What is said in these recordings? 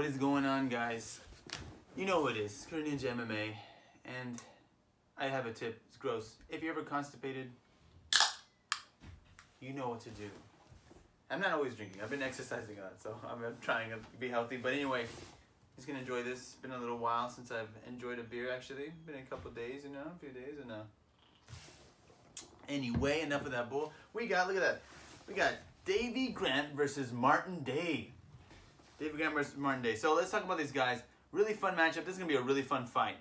What is going on, guys? You know what it is. Kurt Ninja MMA. And I have a tip. It's gross. If you're ever constipated, you know what to do. I'm not always drinking. I've been exercising a lot, so I'm trying to be healthy. But anyway, just going to enjoy this. It's been a little while since I've enjoyed a beer, actually. Been a couple days, a few days. And anyway, enough of that bull. Look at that. We got Davey Grant versus Martin Day. Davey Grant versus Martin Day. So let's talk about these guys. Really fun matchup. This is going to be a really fun fight.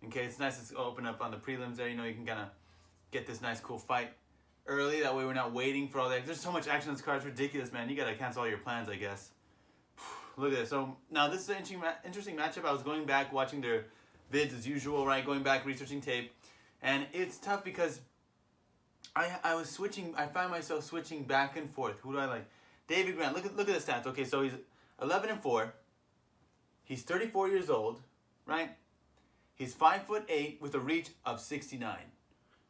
Okay, it's nice to open up on the prelims there. You can kind of get this nice, cool fight early. That way we're not waiting for all that. There's so much action on this card. It's ridiculous, man. You got to cancel all your plans, I guess. Look at this. So now this is an interesting matchup. I was going back, watching their vids as usual, right? Going back, researching tape. And it's tough because I was switching. I find myself switching back and forth. Who do I like? Davey Grant. Look at the stats. Okay, so he's 11-4. He's 34 years old, right? He's 5'8" with a reach of 69.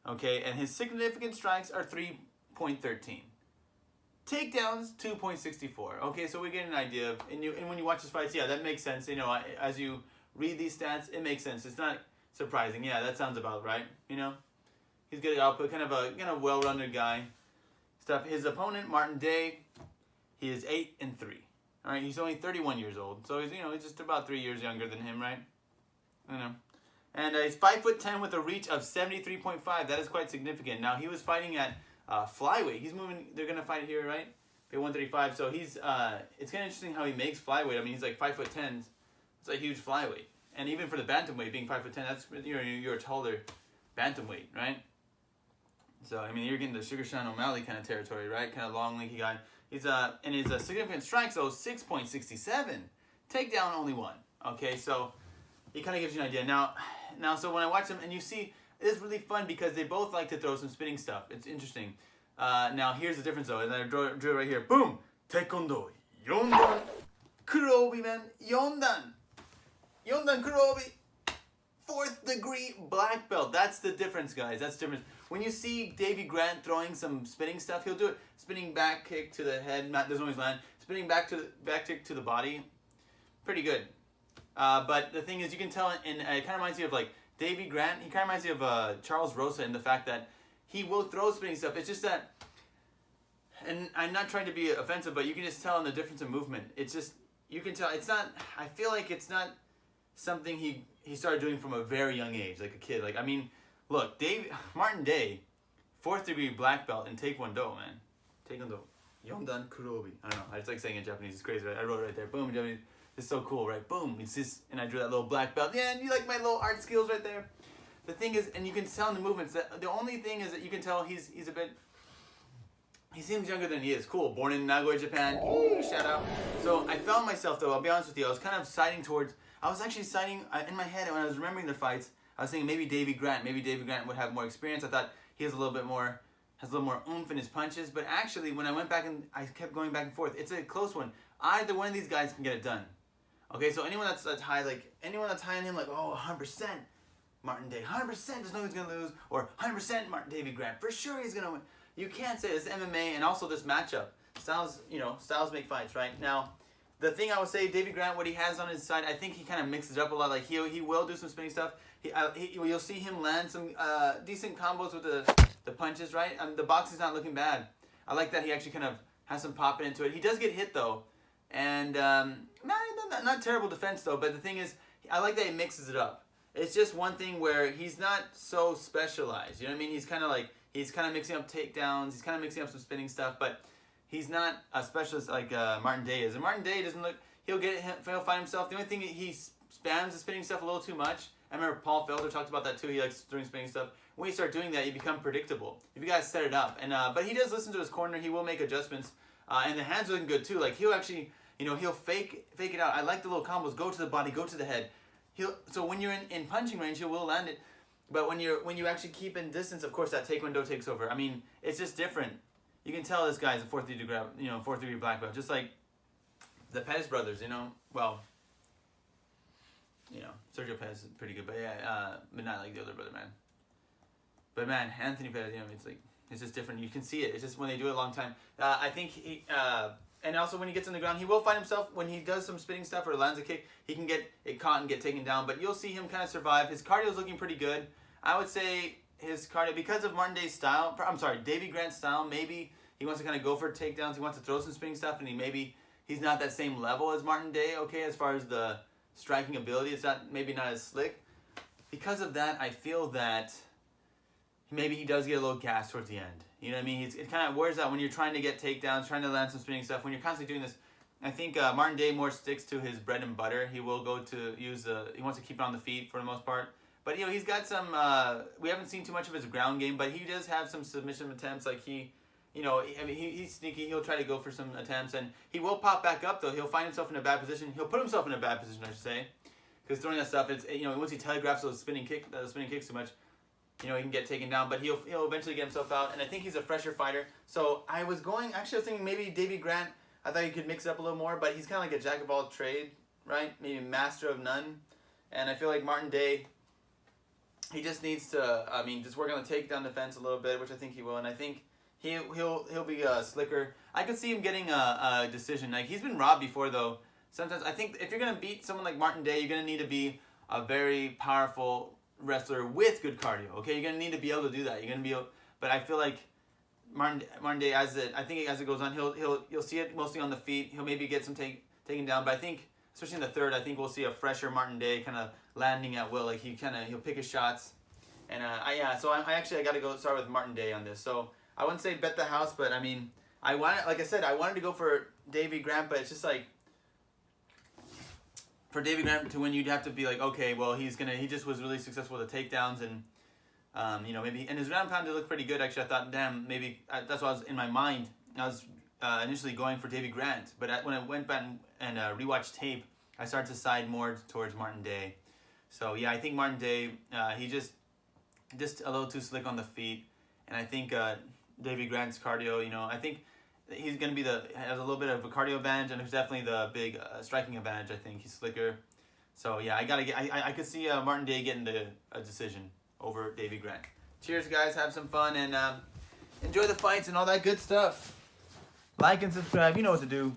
Okay, and his significant strikes are 3.13. Takedowns 2.64. Okay, so we get an idea of, and when you watch his fights, yeah, that makes sense. As you read these stats, it makes sense. It's not surprising. Yeah, that sounds about right. He's good at output, kind of a well-rounded guy. His opponent, Martin Day, he is 8-3. All right, he's only 31 years old, so he's just about 3 years younger than him, right? And he's 5'10" with a reach of 73.5. That is quite significant. Now he was fighting at flyweight. He's moving. They're gonna fight here, right? At 135. So he's. It's kind of interesting how he makes flyweight. I mean, he's like 5'10". It's a huge flyweight, and even for the bantamweight, being 5'10", that's you're a taller bantamweight, right? So I mean, you're getting the Sugar Sean O'Malley kind of territory, right? Kind of long, lanky guy. He's and his significant strikes, so 6.67. Takedown only 1. Okay, so it kind of gives you an idea. Now, so when I watch them, and you see, it's really fun because they both like to throw some spinning stuff. It's interesting. Now, here's the difference, though. And I drew it right here. Boom! Taekwondo. Yondan. Kurobi, man. Yondan. Yondan Kurobi. 4th degree black belt. That's the difference, guys. That's the difference. When you see Davey Grant throwing some spinning stuff, he'll do it. Spinning back kick to the head. Doesn't always land. Spinning back kick to the body. Pretty good. But the thing is, you can tell, and it kind of reminds me of like Davey Grant. He kind of reminds me of Charles Rosa in the fact that he will throw spinning stuff. It's just that, and I'm not trying to be offensive, but you can just tell in the difference in movement. It's just, you can tell. It's not, I feel like it's not something he started doing from a very young age, like a kid. Like, I mean, look, Martin Day, 4th degree black belt in Taekwondo, man. Taekwondo. Yondan Kurobi. I don't know. I just like saying it in Japanese. It's crazy, right? I wrote it right there. Boom, Japanese. It's so cool, right? Boom. It's just, and I drew that little black belt. Yeah, and you like my little art skills right there. The thing is, and you can tell in the movements, that the only thing is that you can tell he's a bit, he seems younger than he is. Cool. Born in Nagoya, Japan. Shout out. So I found myself, though, I'll be honest with you, I was kind of siding towards, I was actually siding, in my head, when I was remembering their fights, I was thinking maybe Davey Grant would have more experience. I thought he has a little more oomph in his punches. But actually, when I went back and I kept going back and forth, it's a close one. Either one of these guys can get it done. Okay, so anyone that's high, like anyone that's high on him, like 100% Martin Day, 100% just know he's gonna lose, or 100% Martin Davey Grant, for sure he's gonna win. You can't say this MMA and also this matchup. Styles make fights, right? Now, the thing I would say, Davey Grant, what he has on his side, I think he kind of mixes it up a lot. Like he will do some spinning stuff. You'll see him land some decent combos with the punches, right? The boxing's not looking bad. I like that he actually kind of has some popping into it. He does get hit though. And not terrible defense though, but the thing is, I like that he mixes it up. It's just one thing where he's not so specialized. You know what I mean? He's kind of mixing up takedowns. He's kind of mixing up some spinning stuff, but he's not a specialist like Martin Day is. And Martin Day doesn't look. He'll find himself. The only thing he spams the spinning stuff a little too much. I remember Paul Felder talked about that too. He likes doing spinning stuff. When you start doing that, you become predictable. If you guys set it up, and but he does listen to his corner. He will make adjustments. And the hands are looking good too. Like he'll actually, he'll fake it out. I like the little combos. Go to the body, go to the head. So when you're in punching range, he will land it. But when you actually keep in distance, of course that Taekwondo takes over. I mean, it's just different. You can tell this guy's a 4th degree black belt, just like the Pettis brothers. Well, Sergio Pettis is pretty good, but yeah, but not like the other brother, man. But man, Anthony Pettis, it's just different. You can see it. It's just when they do it a long time. I think and also when he gets on the ground, he will find himself, when he does some spinning stuff or lands a kick, he can get it caught and get taken down. But you'll see him kind of survive. His cardio is looking pretty good. I would say his cardio, because of Martin Day's style, Davey Grant's style, maybe he wants to kind of go for takedowns. He wants to throw some spinning stuff, and he's not that same level as Martin Day, okay, as far as the striking ability. It's maybe not as slick. Because of that, I feel that maybe he does get a little gas towards the end. You know what I mean? It kind of wears out when you're trying to get takedowns, trying to land some spinning stuff. When you're constantly doing this, I think Martin Day more sticks to his bread and butter. He will go to he wants to keep it on the feet for the most part. But, he's got some, we haven't seen too much of his ground game, but he does have some submission attempts. Like he's sneaky. He'll try to go for some attempts, and he will pop back up, though. He'll find himself in a bad position. He'll put himself in a bad position, I should say. Because throwing that stuff, it's, once he telegraphs those spinning kicks too much, he can get taken down, but he'll eventually get himself out. And I think he's a fresher fighter. So I was thinking maybe Davey Grant, I thought he could mix it up a little more, but he's kind of like a jack of all trade, right? Maybe master of none. And I feel like Martin Day, he just needs to, just work on the takedown defense a little bit, which I think he will. And I think he'll be slicker. I could see him getting a decision. Like, he's been robbed before, though. Sometimes I think if you're going to beat someone like Martin Day, you're going to need to be a very powerful wrestler with good cardio. Okay, you're going to need to be able to do that. You're going to be able, but I feel like Martin Day, as it goes on, you'll see it mostly on the feet. He'll maybe get some taken down, but I think especially in the third, I think we'll see a fresher Martin Day kind of landing at will. Like he'll pick his shots, and So I got to go start with Martin Day on this. So I wouldn't say bet the house, but I wanted to go for Davey Grant, but it's just like, for Davey Grant to win, you'd have to be like, okay, well, he just was really successful with the takedowns, and maybe, and his ground pound did look pretty good. Actually, I thought, damn, maybe that's what I was in my mind. I was initially going for Davey Grant, but when I went back and rewatched tape, I started to side more towards Martin Day. So yeah, I think Martin Day, he just a little too slick on the feet, and I think Davey Grant's cardio, I think he's going to has a little bit of a cardio advantage, and there's definitely the big striking advantage. I think he's slicker. So yeah, I could see Martin Day getting a decision over Davey Grant. Cheers, guys. Have some fun and enjoy the fights and all that good stuff. Like and subscribe. You know what to do.